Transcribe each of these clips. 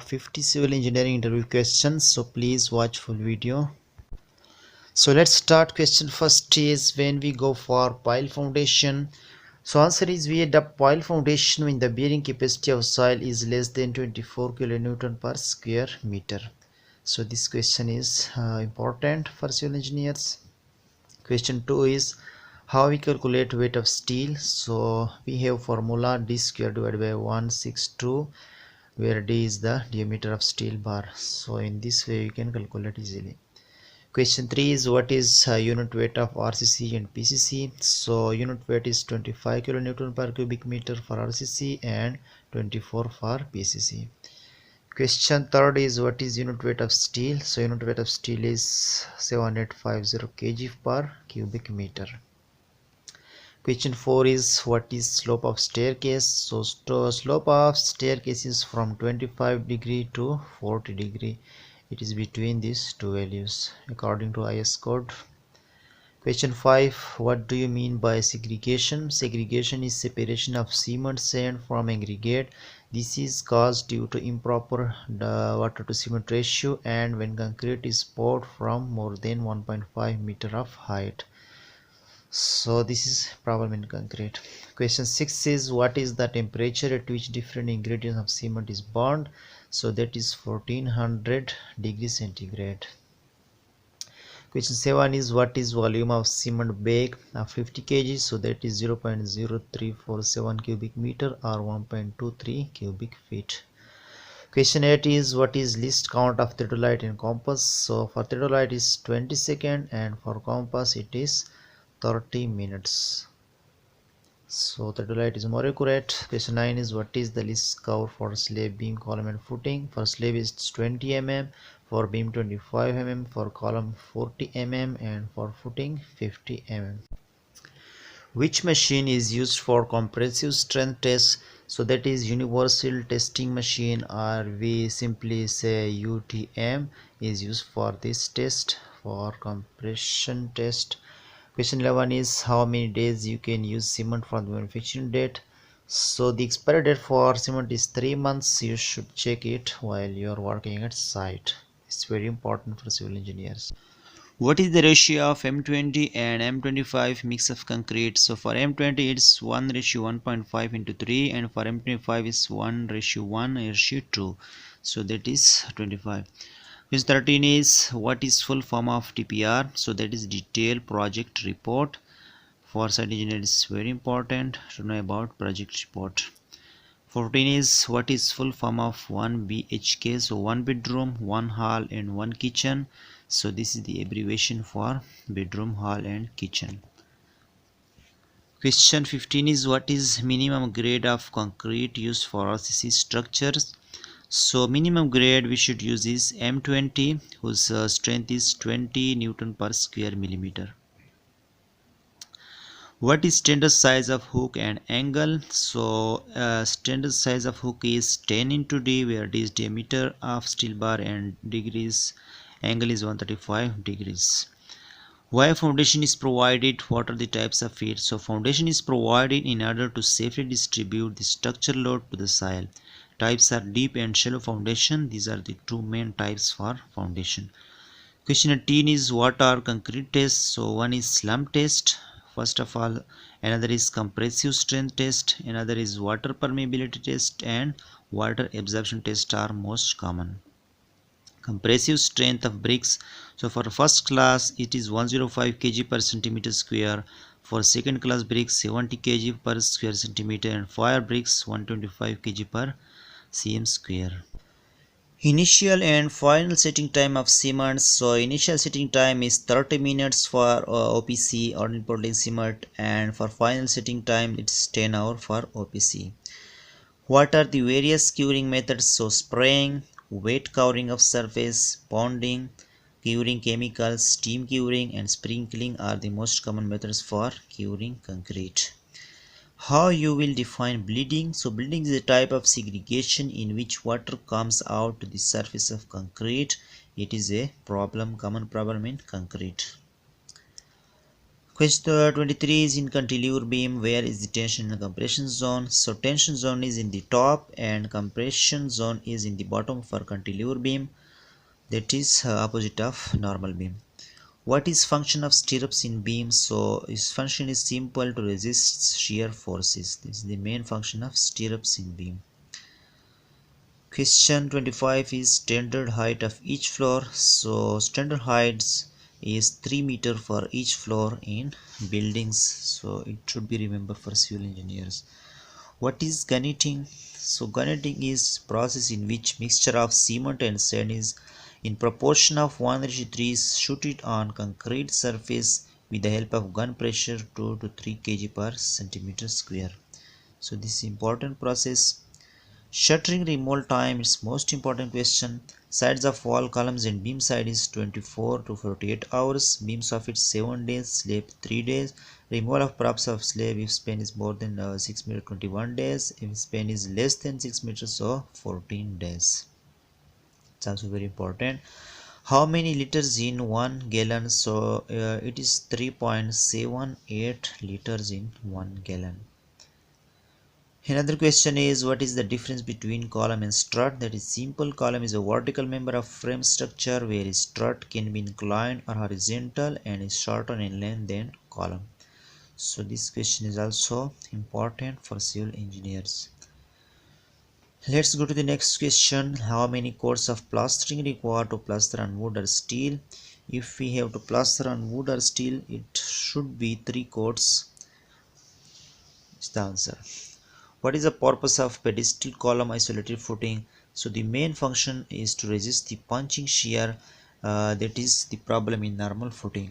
50 civil engineering interview questions, so please watch full video. So let's start. Question first is, when we go for pile foundation, so answer is, we add a pile foundation when the bearing capacity of soil is less than 24 kilonewton per square meter. So this question is important for civil engineers. Question 2 is, how we calculate weight of steel. So we have formula d square divided by 162, where d is the diameter of steel bar. So in this way you can calculate easily. Question 3 is, what is unit weight of RCC and PCC. So unit weight is 25 kilonewton per cubic meter for RCC and 24 for PCC. Question 3rd is, what is unit weight of steel. So unit weight of steel is 750 kg per cubic meter. Question 4 is, what is slope of staircase. So slope of staircase is from 25 degree to 40 degree. It is between these two values according to IS code. Question 5, what do you mean by segregation. Segregation is separation of cement sand from aggregate. This is caused due to improper water to cement ratio and when concrete is poured from more than 1.5 meter of height. So this is problem in concrete. Question 6 is, what is the temperature at which different ingredients of cement is burned. So that is 1400 degrees centigrade. Question 7 is, what is volume of cement bag of 50 kg. So that is 0.0347 cubic meter or 1.23 cubic feet. Question 8 is, what is least count of theodolite and compass. So for theodolite is 20 seconds and for compass it is 30 minutes. So theodolite is more accurate. Question 9 is, what is the least cover for slab, beam, column and footing. For slab is 20 mm, for beam 25 mm, for column 40 mm and for footing 50 mm. Which machine is used for compressive strength test. So that is universal testing machine, or we simply say UTM, is used for this test, for compression test. Question 11 is, how many days you can use cement for the manufacturing date. So the expiry date for cement is 3 months. You should check it while you are working at site. It's very important for civil engineers. What is the ratio of M20 and M25 mix of concrete. So for M20 it's 1:1.5 into 3 and for M25 is 1:1:2. So that is 25. Question 13 is, what is full form of TPR. So that is detailed project report. For site engineer it's very important to know about project report. 14 is, what is full form of 1 BHK. So 1 bedroom, 1 hall and 1 kitchen. So this is the abbreviation for bedroom, hall and kitchen. Question 15 is, what is minimum grade of concrete used for RCC structures. So minimum grade we should use is M20, whose strength is 20 Newton per square millimeter. What is standard size of hook and angle. So standard size of hook is 10 into D, where D is diameter of steel bar and degrees angle is 135 degrees. Why foundation is provided. What are the types of it. So foundation is provided in order to safely distribute the structural load to the soil. Types are deep and shallow foundation. These are the two main types for foundation. Question 18 is, what are concrete tests. So one is slump test, first of all. Another is compressive strength test. Another is water permeability test, and water absorption test are most common. Compressive strength of bricks. So for first class it is 105 kg per centimeter square. For second class bricks 70 kg per square centimeter, and fire bricks 125 kg per cm square. Initial and final setting time of cement. So initial setting time is 30 minutes for OPC, ordinary Portland cement, and for final setting time it's 10 hours for OPC. What are the various curing methods. So spraying, wet covering of surface, ponding, curing chemicals, steam curing and sprinkling are the most common methods for curing concrete. How you will define bleeding. So bleeding is a type of segregation in which water comes out to the surface of concrete. It is a common problem in concrete. Question 23 is in cantilever beam. Where is the tension and compression zone? So tension zone is in the top and compression zone is in the bottom for cantilever beam. That is opposite of normal beam. What is function of stirrups in beam? So its function is simple, to resist shear forces. This is the main function of stirrups in beam. Question 25 is standard height of each floor. So standard heights is 3 meter for each floor in buildings. So it should be remembered for civil engineers. What is gunneting? So gunneting is process in which mixture of cement and sand is in proportion of 1:3 shooted on concrete surface with the help of gun pressure 2 to 3 kg per centimeter square. So this is important process. Shuttering removal time is most important question. Sides of wall columns and beam side is 24 to 48 hours. Beam soffit 7 days. Slab 3 days. Removal of props of slab if span is more than 6 meter 21 days. If span is less than 6 meters, so 14 days. It's also very important. How many liters in 1 gallon? So it is 3.78 liters in 1 gallon. Another question is, what is the difference between column and strut? That is simple. Column is a vertical member of frame structure, whereas strut can be inclined or horizontal and is shorter in length than column. So this question is also important for civil engineers. Let's go to the next question. How many coats of plastering required to plaster on wood or steel? If we have to plaster on wood or steel, it should be 3 coats. Is the answer. What is the purpose of pedestal column isolated footing? So the main function is to resist the punching shear, that is the problem in normal footing.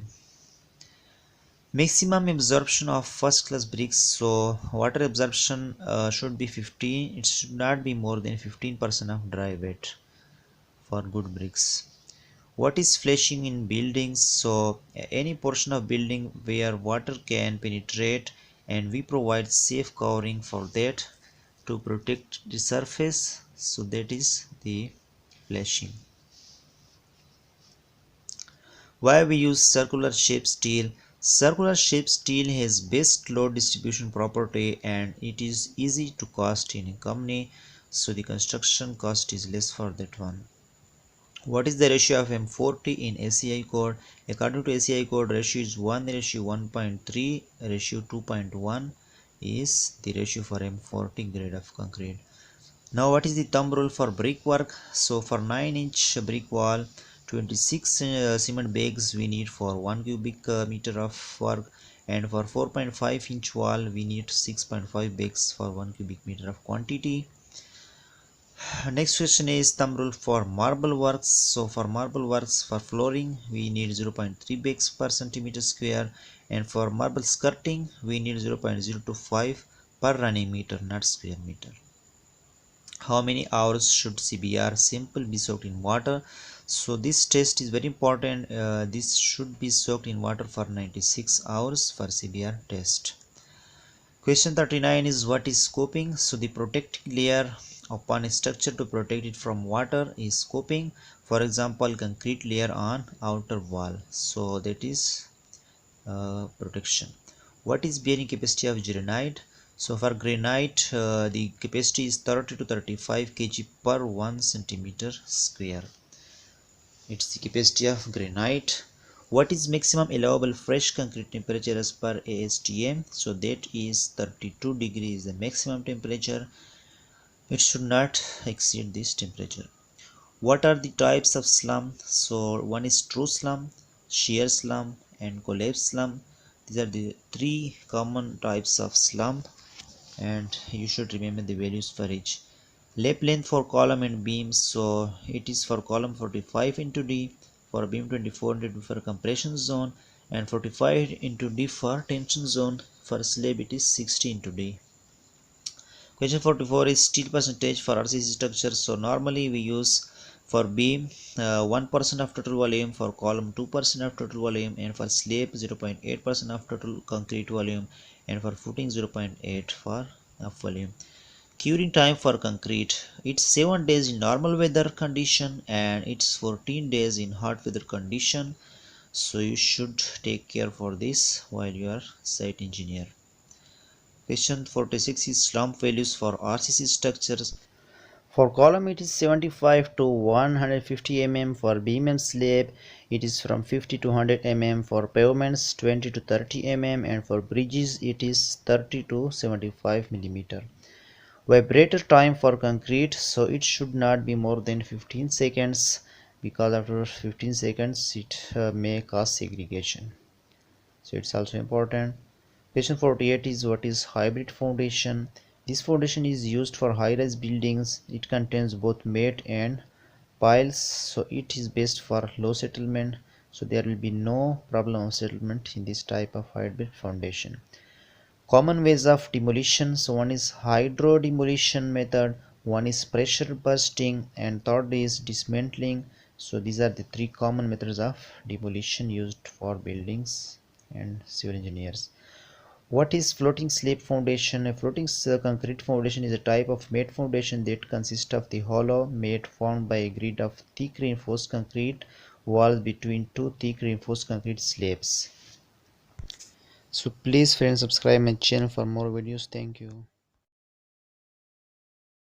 Maximum absorption of first class bricks. So water absorption should be 15. It should not be more than 15% of dry weight for good bricks. What is flashing in buildings? So any portion of building where water can penetrate, and we provide safe covering for that to protect the surface. So that is the flashing. Why we use circular shape steel? Circular shape steel has best load distribution property and it is easy to cast in a company, so the construction cost is less for that one. What is the ratio of M40 in ACI code? According to ACI code, ratio is 1:1.3, ratio 2.1 is the ratio for M40 grade of concrete. Now what is the thumb rule for brick work? So for 9-inch brick wall, 26 cement bags we need for 1 cubic meter of work, and for 4.5-inch wall we need 6.5 bags for 1 cubic meter of quantity. Next question is thumb rule for marble works. So for marble works, for flooring we need 0.3 bags per centimeter square, and for marble skirting we need 0.025 per running meter, not square meter. How many hours should CBR sample be soaked in water? So this test is very important. This should be soaked in water for 96 hours for CBR test. Question 39 is, what is scoping? So the protecting layer upon a structure to protect it from water is scoping. For example, concrete layer on outer wall. So that is protection. What is bearing capacity of granite? So for granite, the capacity is 30 to 35 kg per 1 centimeter square. It's the capacity of granite. What is maximum allowable fresh concrete temperature as per ASTM? So that is 32 degrees the maximum temperature. It should not exceed this temperature. What are the types of slump? So one is true slump, shear slump, and collapse slump. These are the 3 common types of slump, and you should remember the values for each. Lap length for column and beam. So it is for column 45 into D, for beam 24 into D for compression zone, and 45 into D for tension zone. For slab it is 60 into D. Question 44 is steel percentage for RCC structure. So normally we use for beam 1% of total volume, for column 2% of total volume, and for slab 0.8% of total concrete volume, and for footing 0.8 for volume. Curing time for concrete, it's 7 days in normal weather condition and it's 14 days in hot weather condition. so you should take care for this while you are site engineer. Question 46 is slump values for RCC structures. For column it is 75 to 150 mm, for beam and slab it is from 50 to 100 mm, for pavements 20 to 30 mm, and for bridges it is 30 to 75 mm. Vibrator time for concrete, so it should not be more than 15 seconds, because after 15 seconds it may cause segregation, so it's also important. Question 48 is what is hybrid foundation. This foundation is used for high-rise buildings. It contains both mat and piles, so it is best for low settlement, so there will be no problem of settlement in this type of hybrid foundation. Common ways of demolition, so one is hydro demolition method, one is pressure bursting, and third is dismantling. So these are the three common methods of demolition used for buildings and civil engineers. What is floating slab foundation? A floating concrete foundation is a type of mat foundation that consists of the hollow mat formed by a grid of thick reinforced concrete walls between two thick reinforced concrete slabs. So please friends, subscribe my channel for more videos. Thank you.